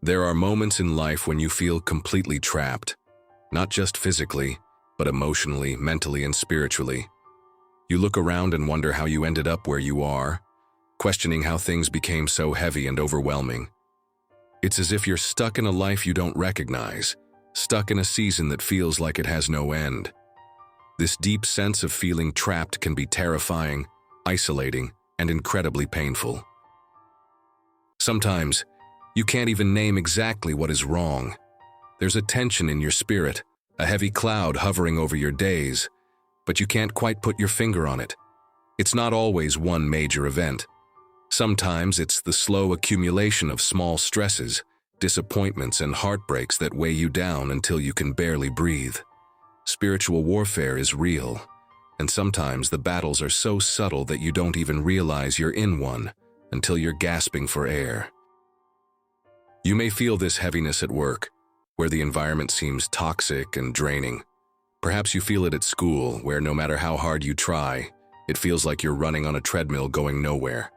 There are moments in life when you feel completely trapped, not just physically, but emotionally, mentally, and spiritually. You look around and wonder how you ended up where you are, questioning how things became so heavy and overwhelming. It's as if you're stuck in a life you don't recognize, stuck in a season that feels like it has no end. This deep sense of feeling trapped can be terrifying, isolating, and incredibly painful. Sometimes, you can't even name exactly what is wrong. There's a tension in your spirit, a heavy cloud hovering over your days, but you can't quite put your finger on it. It's not always one major event. Sometimes it's the slow accumulation of small stresses, disappointments, and heartbreaks that weigh you down until you can barely breathe. Spiritual warfare is real, and sometimes the battles are so subtle that you don't even realize you're in one until you're gasping for air. You may feel this heaviness at work, where the environment seems toxic and draining. Perhaps you feel it at school, where no matter how hard you try, it feels like you're running on a treadmill going nowhere.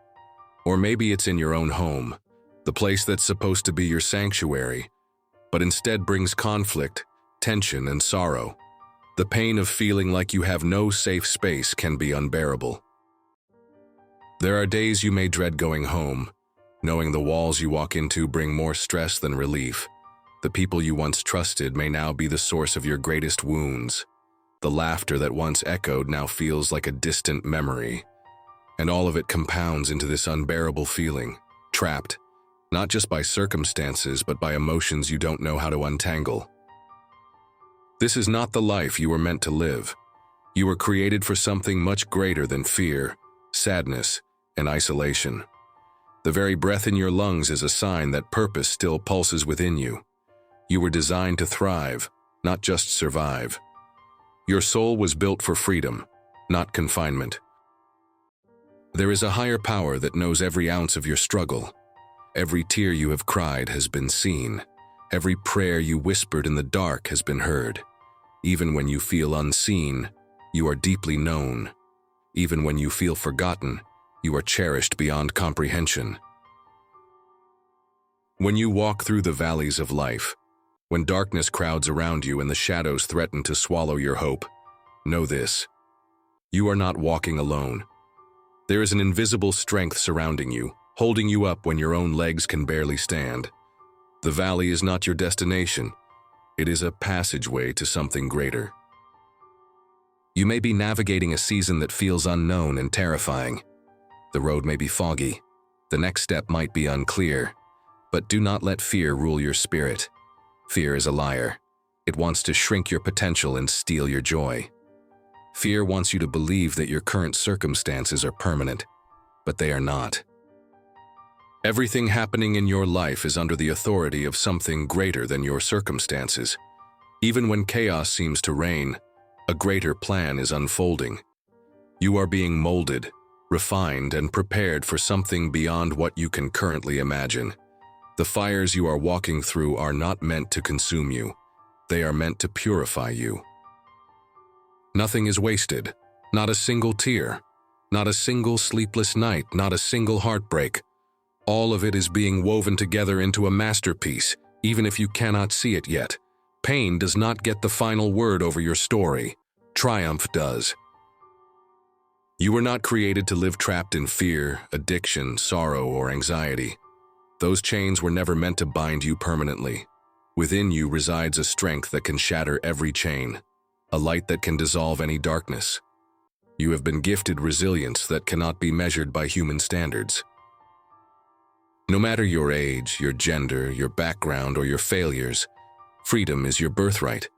Or maybe it's in your own home, the place that's supposed to be your sanctuary, but instead brings conflict, tension, and sorrow. The pain of feeling like you have no safe space can be unbearable. There are days you may dread going home, knowing the walls you walk into bring more stress than relief. The people you once trusted may now be the source of your greatest wounds. The laughter that once echoed now feels like a distant memory. And all of it compounds into this unbearable feeling, trapped, not just by circumstances but by emotions you don't know how to untangle. This is not the life you were meant to live. You were created for something much greater than fear, sadness, and isolation. The very breath in your lungs is a sign that purpose still pulses within you. You were designed to thrive, not just survive. Your soul was built for freedom, not confinement. There is a higher power that knows every ounce of your struggle. Every tear you have cried has been seen. Every prayer you whispered in the dark has been heard. Even when you feel unseen, you are deeply known. Even when you feel forgotten, you are cherished beyond comprehension. When you walk through the valleys of life, when darkness crowds around you and the shadows threaten to swallow your hope, know this: you are not walking alone. There is an invisible strength surrounding you, holding you up when your own legs can barely stand. The valley is not your destination. It is a passageway to something greater. You may be navigating a season that feels unknown and terrifying. The road may be foggy. The next step might be unclear. But do not let fear rule your spirit. Fear is a liar. It wants to shrink your potential and steal your joy. Fear wants you to believe that your current circumstances are permanent, but they are not. Everything happening in your life is under the authority of something greater than your circumstances. Even when chaos seems to reign, a greater plan is unfolding. You are being molded, refined, and prepared for something beyond what you can currently imagine. The fires you are walking through are not meant to consume you. They are meant to purify you. Nothing is wasted. Not a single tear. Not a single sleepless night. Not a single heartbreak. All of it is being woven together into a masterpiece, even if you cannot see it yet. Pain does not get the final word over your story. Triumph does. You were not created to live trapped in fear, addiction, sorrow, or anxiety. Those chains were never meant to bind you permanently. Within you resides a strength that can shatter every chain, a light that can dissolve any darkness. You have been gifted resilience that cannot be measured by human standards. No matter your age, your gender, your background, or your failures, freedom is your birthright.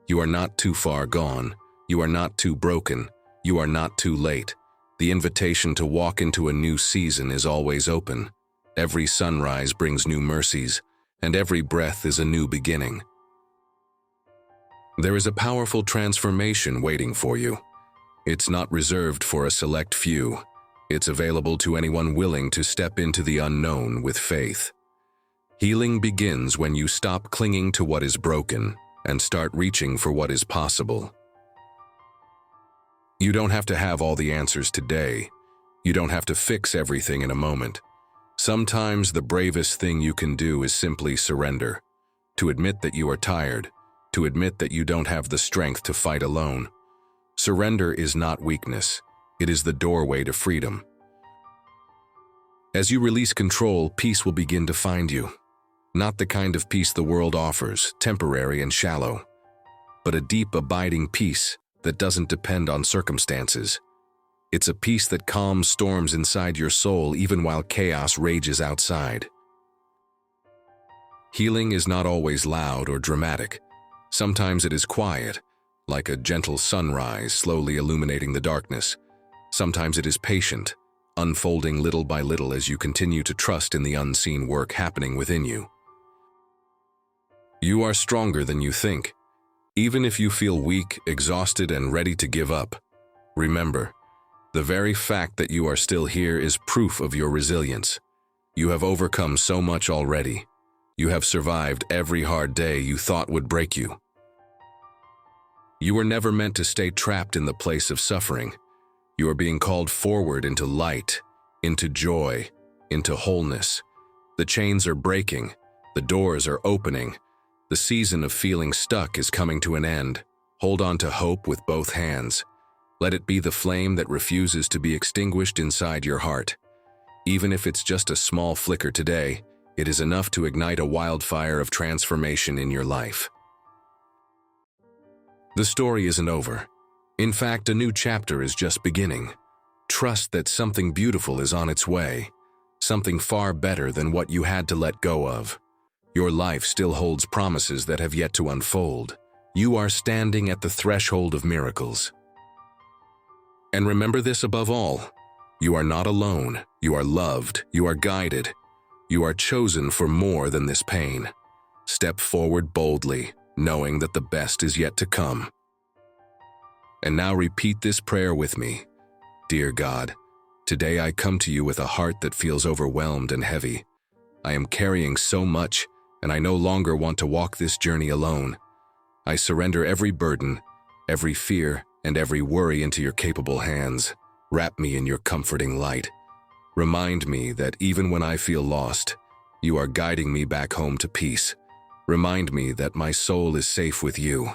You are not too far gone. You are not too broken. You are not too late. The invitation to walk into a new season is always open. Every sunrise brings new mercies, and every breath is a new beginning. There is a powerful transformation waiting for you. It's not reserved for a select few. It's available to anyone willing to step into the unknown with faith. Healing begins when you stop clinging to what is broken and start reaching for what is possible. You don't have to have all the answers today. You don't have to fix everything in a moment. Sometimes the bravest thing you can do is simply surrender, to admit that you are tired, to admit that you don't have the strength to fight alone. Surrender is not weakness, it is the doorway to freedom. As you release control, peace will begin to find you. Not the kind of peace the world offers, temporary and shallow, but a deep, abiding peace that doesn't depend on circumstances. It's a peace that calms storms inside your soul even while chaos rages outside. Healing is not always loud or dramatic. Sometimes it is quiet, like a gentle sunrise slowly illuminating the darkness. Sometimes it is patient, unfolding little by little as you continue to trust in the unseen work happening within you. You are stronger than you think. Even if you feel weak, exhausted, and ready to give up, remember, the very fact that you are still here is proof of your resilience. You have overcome so much already. You have survived every hard day you thought would break you. You were never meant to stay trapped in the place of suffering. You are being called forward into light, into joy, into wholeness. The chains are breaking. The doors are opening. The season of feeling stuck is coming to an end. Hold on to hope with both hands. Let it be the flame that refuses to be extinguished inside your heart. Even if it's just a small flicker today, it is enough to ignite a wildfire of transformation in your life. The story isn't over. In fact, a new chapter is just beginning. Trust that something beautiful is on its way, something far better than what you had to let go of. Your life still holds promises that have yet to unfold. You are standing at the threshold of miracles. And remember this above all, you are not alone, you are loved, you are guided, you are chosen for more than this pain. Step forward boldly, knowing that the best is yet to come. And now repeat this prayer with me. Dear God, today I come to you with a heart that feels overwhelmed and heavy. I am carrying so much, and I no longer want to walk this journey alone. I surrender every burden, every fear, and every worry into your capable hands. Wrap me in your comforting light. Remind me that even when I feel lost, you are guiding me back home to peace. Remind me that my soul is safe with you.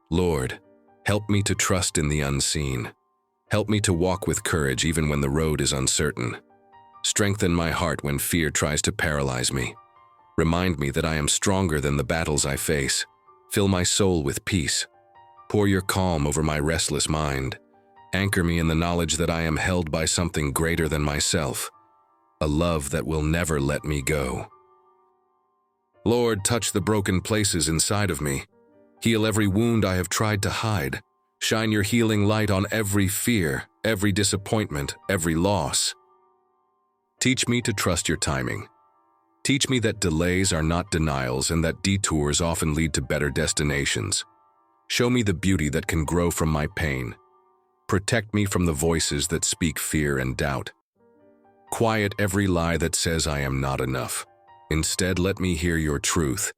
Lord, help me to trust in the unseen. Help me to walk with courage even when the road is uncertain. Strengthen my heart when fear tries to paralyze me. Remind me that I am stronger than the battles I face. Fill my soul with peace. Pour your calm over my restless mind. Anchor me in the knowledge that I am held by something greater than myself, a love that will never let me go. Lord, touch the broken places inside of me. Heal every wound I have tried to hide. Shine your healing light on every fear, every disappointment, every loss. Teach me to trust your timing. Teach me that delays are not denials and that detours often lead to better destinations. Show me the beauty that can grow from my pain. Protect me from the voices that speak fear and doubt. Quiet every lie that says I am not enough. Instead, let me hear your truth,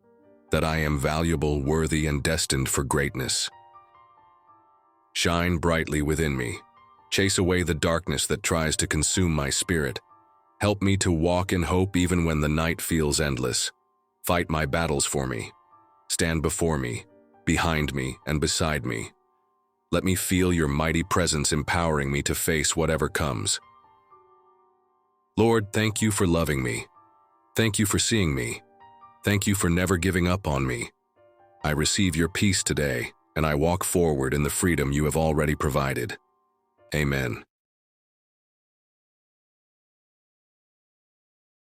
that I am valuable, worthy, and destined for greatness. Shine brightly within me. Chase away the darkness that tries to consume my spirit. Help me to walk in hope even when the night feels endless. Fight my battles for me. Stand before me, behind me, and beside me. Let me feel your mighty presence empowering me to face whatever comes. Lord, thank you for loving me. Thank you for seeing me. Thank you for never giving up on me. I receive your peace today, and I walk forward in the freedom you have already provided. Amen.